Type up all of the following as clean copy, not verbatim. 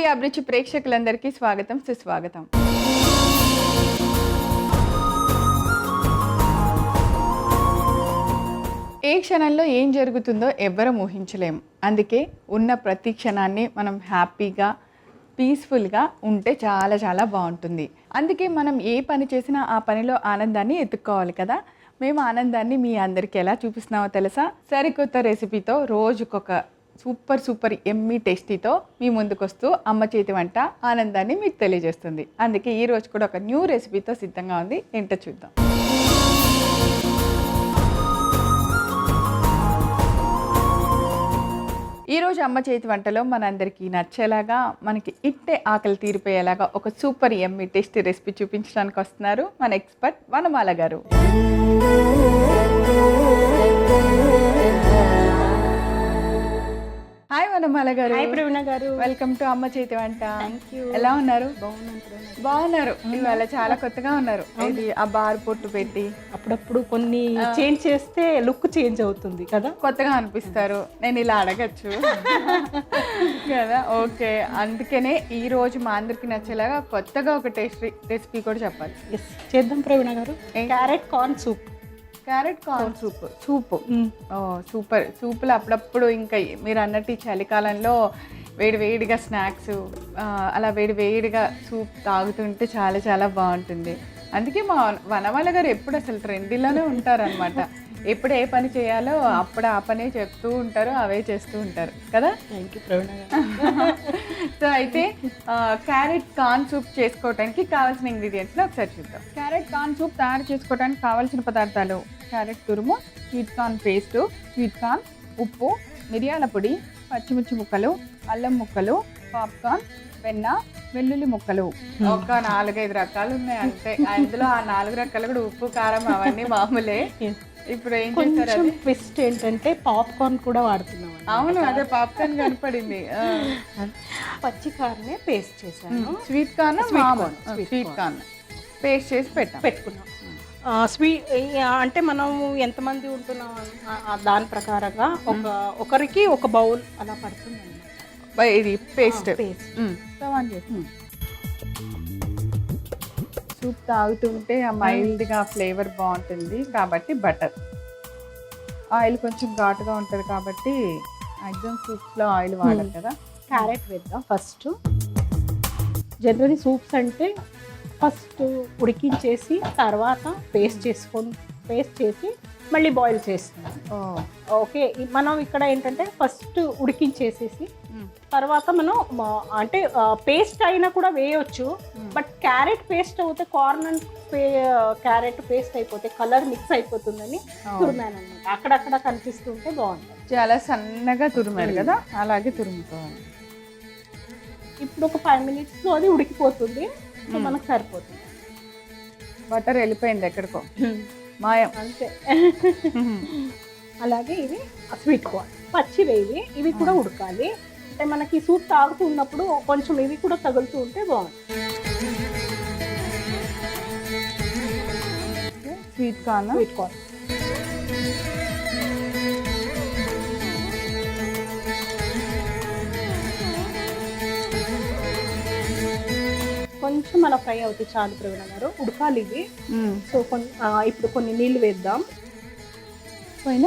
TV అభిరుచి ప్రేక్షకులందరికీ స్వాగతం సుస్వాగతం. ఏ క్షణంలో ఏం జరుగుతుందో ఎవ్వరం ఊహించలేము. అందుకే ఉన్న ప్రతి క్షణాన్ని మనం హ్యాపీగా పీస్ఫుల్గా ఉంటే చాలా చాలా బాగుంటుంది. అందుకే మనం ఏ పని చేసినా ఆ పనిలో ఆనందాన్ని ఎత్తుక్కోవాలి కదా. మేము ఆనందాన్ని మీ అందరికీ ఎలా చూపిస్తున్నామో తెలుసా? సరికొత్త రెసిపీతో రోజుకొక సూపర్ ఎమ్మీ టేస్టీతో మీ ముందుకు వస్తూ అమ్మ చేతి వంట ఆనందాన్ని మీకు తెలియజేస్తుంది. అందుకే ఈ రోజు కూడా ఒక న్యూ రెసిపీతో సిద్ధంగా ఉంది. ఏంటో చూద్దాం. ఈరోజు అమ్మ చేతి వంటలో మనందరికీ నచ్చేలాగా, మనకి ఇట్టే ఆకలి తీరిపోయేలాగా ఒక సూపర్ ఎమ్మీ టేస్టీ రెసిపీ చూపించడానికి వస్తున్నారు మన ఎక్స్పర్ట్ వనమాల గారు. హాయ్ వనమాల గారు. హాయ్ ప్రవీణ గారు. వెల్కమ్ టు అమ్మ చేతి వంట. థాంక్యూ. ఎలా ఉన్నారు? బాగున్నారు. ఇవాళ చాలా కొత్తగా ఉన్నారు. ఇది ఆ బార్ పొట్టు పెట్టి అప్పుడప్పుడు కొన్ని చేంజ్ చేస్తే లుక్ చేంజ్ అవుతుంది కదా, కొత్తగా అనిపిస్తారు. నేను ఇలా అడగచ్చు కదా. ఓకే, అందుకనే ఈ రోజు మా అందరికి నచ్చేలాగా కొత్తగా ఒక రెసిపీ కూడా చెప్పాలి. చేద్దాం ప్రవీణ గారు. Carrot corn soup. Carrot corn soup. Oh super. సూపులు అప్పుడప్పుడు ఇంకా మీరు అన్నట్టు ఈ చలికాలంలో వేడిగా స్నాక్స్ అలా వేడిగా సూప్ తాగుతుంటే చాలా చాలా బాగుంటుంది. అందుకే మా వనమాల గారు ఎప్పుడు అసలు ట్రెండీలోనే ఉంటారనమాట. ఎప్పుడు ఏ పని చేయాలో అప్పుడు ఆ పనే చెప్తూ ఉంటారు, అవే చేస్తూ ఉంటారు కదా. థ్యాంక్ యూ ప్రవీణ గారు. సో అయితే క్యారెట్ కార్న్ సూప్ చేసుకోవడానికి కావాల్సిన ఇంగ్రీడియంట్స్లో ఒకసారి చూద్దాం. క్యారెట్ కార్న్ సూప్ తయారు చేసుకోవడానికి కావాల్సిన పదార్థాలు: క్యారెట్ తురుము, sweet corn paste, sweet corn, ఉప్పు, మిరియాల పొడి, పచ్చిమిర్చి ముక్కలు, అల్లం ముక్కలు, పాప్కార్న్, వెన్న, వెల్లుల్లి ముక్కలు. ఒక 4-5 రకాలు ఉన్నాయి అంతే. అందులో ఆ 4 రకాలు కూడా ఉప్పు కారం అవన్నీ మామూలే. ఇప్పుడు ఏం చేస్తారు? ట్విస్ట్ ఏంటంటే పాప్కార్న్ కూడా వాడుతున్నాం. అవును, అదే పాప్కార్న్ కనపడింది. పచ్చి కార్నే పేస్ట్ చేశాను. Sweet corn sweet corn paste చేసి పెట్టుకున్నాం. అంటే మనం ఎంతమంది ఉంటున్నాం దాని ప్రకారంగా ఒకరికి ఒక బౌల్ అలా పడుతుంది అన్నమాట. ఇది పేస్ట్. సూప్ తాగుతుంటే ఆ మైల్డ్గా ఫ్లేవర్ బాగుంటుంది కాబట్టి బటర్. ఆయిల్ కొంచెం ఘాటుగా ఉంటుంది కాబట్టి మ్యాక్సిమం సూప్స్లో ఆయిల్ వాడాలి కదా. క్యారెట్ వేద్దాం ఫస్ట్. జనరలీ సూప్స్ అంటే ఫస్ట్ ఉడికించేసి తర్వాత పేస్ట్ చేసి మళ్ళీ బాయిల్ చేస్తున్నాం. ఓకే, మనం ఇక్కడ ఏంటంటే ఫస్ట్ ఉడికించేసేసి తర్వాత మనం అంటే పేస్ట్ అయినా కూడా వేయొచ్చు. బట్ క్యారెట్ పేస్ట్ అవుతే కార్న్ అండ్ క్యారెట్ పేస్ట్ అయిపోతే కలర్ మిక్స్ అయిపోతుందని తురిమాను అనమాట. అక్కడక్కడ కనిపిస్తుంటే బాగుంటుంది. చాలా సన్నగా తురిమారు కదా, అలాగే తురుముకోవాలి. ఇప్పుడు ఒక 5 minutesలో అది ఉడికిపోతుంది. సో మనకు సరిపోతుంది. బటర్ వెళ్ళిపోయింది ఎక్కడికో, మాయం అంతే. అలాగే ఇవి స్వీట్ కార్న్ పచ్చివేవి, ఇవి కూడా ఉడకాలి. అంటే మనకి సూప్ తాగుతూ ఉన్నప్పుడు కొంచెం ఇవి కూడా తగులుతూ ఉంటే బాగుంటుంది. స్వీట్ కార్న్ కొంచెం అలా ఫ్రై అవుతాయి చాలు ప్రవీణ గారు. ఉడకాలి ఇవి. సో ఇప్పుడు కొన్ని నీళ్ళు వేద్దాం పైన.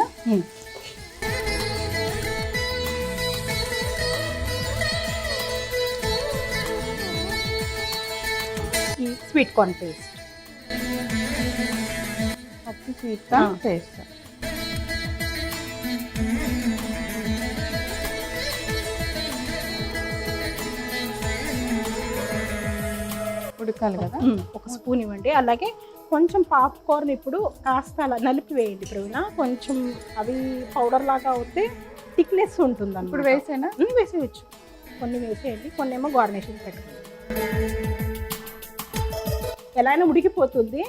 ఈ స్వీట్ కార్న్ పేస్ట్, పచ్చి స్వీట్ కార్న్ పేస్ట్ ఉడకాలి కదా. ఒక స్పూన్ ఇవ్వండి. అలాగే కొంచెం పాప్కార్న్ ఇప్పుడు కాస్త అలా నలిపి వేయండి ప్రవీణ. కొంచెం అవి పౌడర్ లాగా అవుతే థిక్నెస్ ఉంటుంది. ఇప్పుడు వేసేనా? వేసేయచ్చు. కొన్ని వేసేయండి, కొన్ని ఏమో గార్నిషింగ్ పెట్టుకోండి. ఎలా అయినా ఉడికిపోతుంది.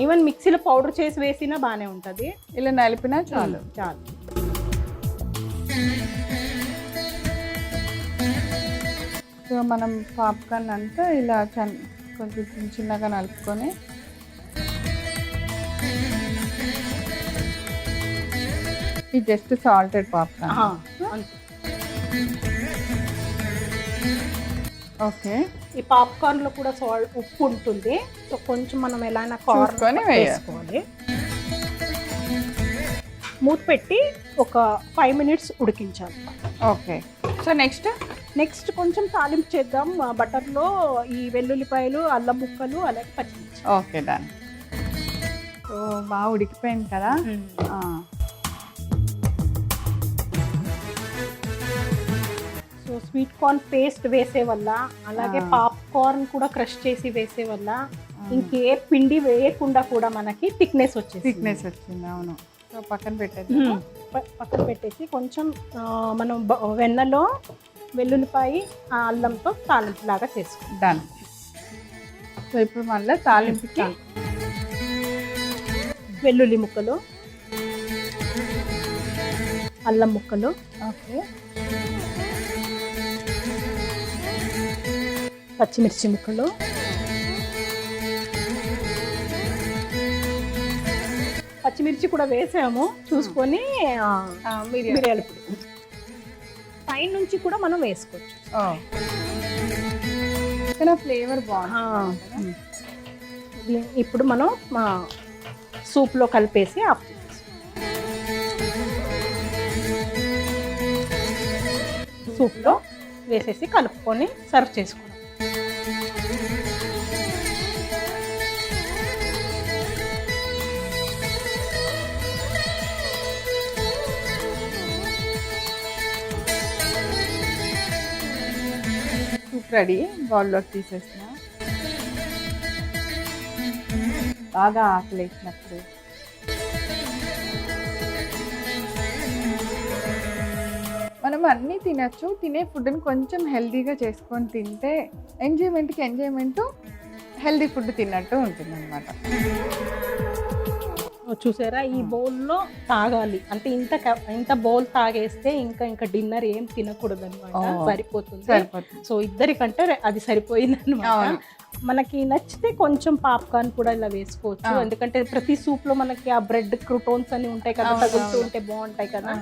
ఈవెన్ మిక్సీలో పౌడర్ చేసి వేసినా బాగానే ఉంటుంది. ఇలా నలిపినా చాలు. సో మనం పాప్కార్న్ అంతా ఇలా కొంచెం చిన్నగా నలుపుకొని ఇది జస్ట్ సాల్టెడ్ పాప్కార్న్. ఓకే. ఈ పాప్కార్న్లో కూడా ఉప్పు ఉంటుంది. సో కొంచెం మనం ఎలా చూసుకొని కార్న్ వేయాలి. వేసుకోవాలి. మూత పెట్టి ఒక 5 మినిట్స్ ఉడికించాలి. ఓకే. సో నెక్స్ట్ కొంచెం తాలింపు చేద్దాం. బటర్లో ఈ వెల్లుల్లిపాయలు, అల్లం ముక్కలు, అలాగే పచ్చిమిర్చి. Okay, done. సో బాగా ఉడికిపోయింది కదా. సో స్వీట్ కార్న్ పేస్ట్ వేసే వల్ల, అలాగే పాప్కార్న్ కూడా క్రష్ చేసి వేసే వల్ల ఇంకే పిండి వేయకుండా కూడా మనకి థిక్నెస్ వచ్చింది. అవును. సో పక్కన పెట్టేది. పక్కన పెట్టేసి కొంచెం మనం వెన్నలో వెల్లుల్లిపాయ అల్లంతో తాలింపు లాగా చేసుకుంటాం. డన్. సో ఇప్పుడు మళ్ళీ తాలింపుకి వెల్లుల్లి ముక్కలు, అల్లం ముక్కలు, ఓకే, పచ్చిమిర్చి ముక్కలు, పచ్చిమిర్చి కూడా వేసాము చూసుకొని, మిరియాల పొడి పైన నుంచి కూడా మనం వేసుకోవచ్చు. ఫ్లేవర్ బాగుంది. ఇప్పుడు మనం సూప్లో కలిపేసి ఆఫ్ చేస్తాం. సూప్లో వేసేసి కలుపుకొని సర్వ్ చేసుకోవడం. Soup ready. బౌల్లోకి తీసేసిన. బాగా ఆకలి వేసినప్పుడు మనం అన్నీ తినచ్చు. తినే ఫుడ్ని కొంచెం హెల్తీగా చేసుకొని తింటే ఎంజాయ్మెంట్ హెల్తీ ఫుడ్ తిన్నట్టు ఉంటుంది అనమాట. చూసారా, ఈ బౌల్లో తాగాలి అంటే ఇంత బౌల్ తాగేస్తే ఇంకా డిన్నర్ ఏం తినకూడదు అనమాట. సరిపోతుంది. సో ఇద్దరికంటే అది సరిపోయింది అనమాట. మనకి నచ్చితే కొంచెం పాప్కార్న్ కూడా ఇలా వేసుకోవచ్చు. ఎందుకంటే ప్రతి సూప్ లో మనకి ఆ బ్రెడ్ క్రూటోన్స్ అని ఉంటాయి కదా, తగులుతూ ఉంటే బాగుంటాయి కదా.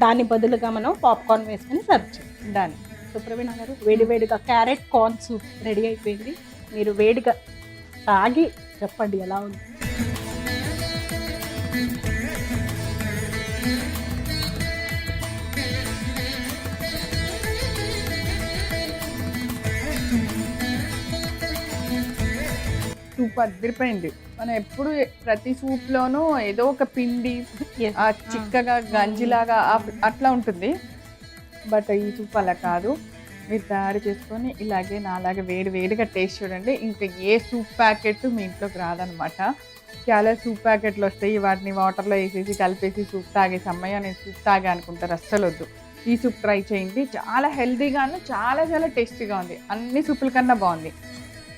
దాని బదులుగా మనం పాప్కార్న్ వేసుకొని సర్వ్ చేయాలి. దాని సో ప్రవీణ గారు, వేడివేడిగా క్యారెట్ కార్న్ సూప్ రెడీ అయిపోయింది. మీరు వేడిగా తాగి చెప్పండి ఎలా ఉంది. సూప్ అదిరిపోయింది. మనం ఎప్పుడు ప్రతి సూప్లోనూ ఏదో ఒక పిండి చిక్కగా గంజిలాగా అట్లా ఉంటుంది. బట్ ఈ సూప్ అలా కాదు. మీరు తయారు చేసుకొని ఇలాగే నాలాగే వేడిగా టేస్ట్ చూడండి. ఇంకా ఏ సూప్ ప్యాకెట్ మీ ఇంట్లోకి రాదనమాట. చాలా సూప్ ప్యాకెట్లు వస్తాయి, వాటిని వాటర్లో వేసేసి కలిపేసి సూప్ తాగేసి అమ్మాయి నేను సూప్ తాగా అనుకుంటారు. అస్సలు వద్దు. ఈ సూప్ ట్రై చేయండి. చాలా హెల్తీగాను చాలా టేస్టీగా ఉంది. అన్ని సూపుల కన్నా బాగుంది.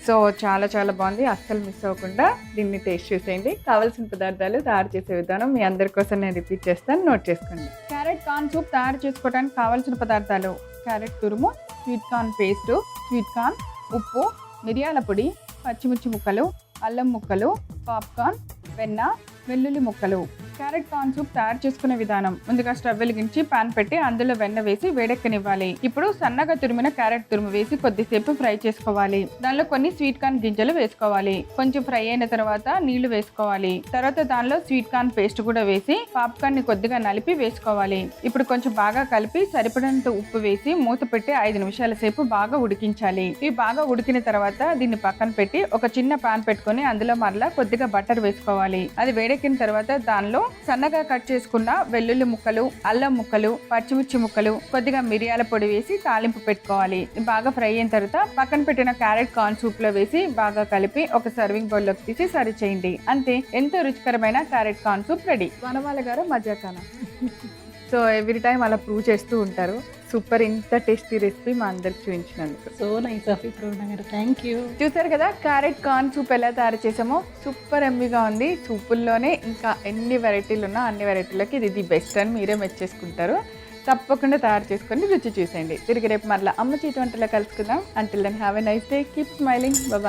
సో చాలా బాగుంది. అస్సలు మిస్ అవ్వకుండా దీన్ని టేస్ట్ చేసేయండి. కావాల్సిన పదార్థాలు, తయారు చేసే విధానం మీ అందరి కోసం నేను రిపీట్ చేస్తాను, నోట్ చేసుకోండి. క్యారెట్ కార్న్ సూప్ తయారు చేసుకోవడానికి కావాల్సిన పదార్థాలు: క్యారెట్ తురుము, sweet corn paste, sweet corn, ఉప్పు, మిరియాల పొడి, పచ్చిమిర్చి ముక్కలు, అల్లం ముక్కలు, పాప్కార్న్, వెన్న, వెల్లుల్లి ముక్కలు. క్యారెట్ కార్న్ సూప్ తయారు చేసుకునే విధానం: ముందుగా స్టవ్ వెలిగించి పాన్ పెట్టి అందులో వెన్న వేసి వేడెక్కనివ్వాలి. ఇప్పుడు సన్నగా తురిమిన క్యారెట్ తురుము వేసి కొద్దిసేపు ఫ్రై చేసుకోవాలి. దానిలో కొన్ని స్వీట్ కార్న్ గింజలు వేసుకోవాలి. కొంచెం ఫ్రై అయిన తర్వాత నీళ్లు వేసుకోవాలి. తర్వాత దానిలో స్వీట్ కార్న్ పేస్ట్ కూడా వేసి పాప్కార్న్ ని కొద్దిగా నలిపి వేసుకోవాలి. ఇప్పుడు కొంచెం బాగా కలిపి సరిపడినంత ఉప్పు వేసి మూత పెట్టి 5 నిమిషాల సేపు బాగా ఉడికించాలి. ఇవి బాగా ఉడికిన తర్వాత దీన్ని పక్కన పెట్టి ఒక చిన్న పాన్ పెట్టుకొని అందులో మరలా కొద్దిగా బటర్ వేసుకోవాలి. అది వేడెక్కిన తర్వాత దానిలో సన్నగా కట్ చేసుకున్న వెల్లుల్లి ముక్కలు, అల్లం ముక్కలు, పచ్చిమిర్చి ముక్కలు, కొద్దిగా మిరియాల పొడి వేసి తాలింపు పెట్టుకోవాలి. బాగా ఫ్రై అయిన తర్వాత పక్కన పెట్టిన క్యారెట్ కార్న్ సూప్ లో వేసి బాగా కలిపి ఒక సర్వింగ్ బౌల్ లోకి తీసి సర్వ్ చేయండి. అంతే, ఎంతో రుచికరమైన క్యారెట్ కార్న్ సూప్ రెడీ. వనమాల గారు మజాకానా. సో ఎవ్రీ టైం అలా ప్రూవ్ చేస్తూ ఉంటారు. సూపర్, ఇంత టేస్టీ రెసిపీ మా అందరికి చూపించినందుకు. సో నైస్ ఆఫ్ యూ ప్రవీణ గారు, థ్యాంక్ యూ. చూసారు కదా క్యారెట్ కార్న్ సూప్ ఎలా తయారు చేసామో. సూపర్ ఎమ్మీగా ఉంది. సూపుల్లోనే ఇంకా ఎన్ని వెరైటీలు ఉన్నా అన్ని వెరైటీలకి ఇది ది బెస్ట్ అని మీరే మెచ్చేసుకుంటారు. తప్పకుండా తయారు చేసుకొని రుచి చూసేయండి. తిరిగి రేపు మరలా అమ్మ చేతి వంటలో కలుసుకుందాం. Until then have a nice day, keep smiling, bye.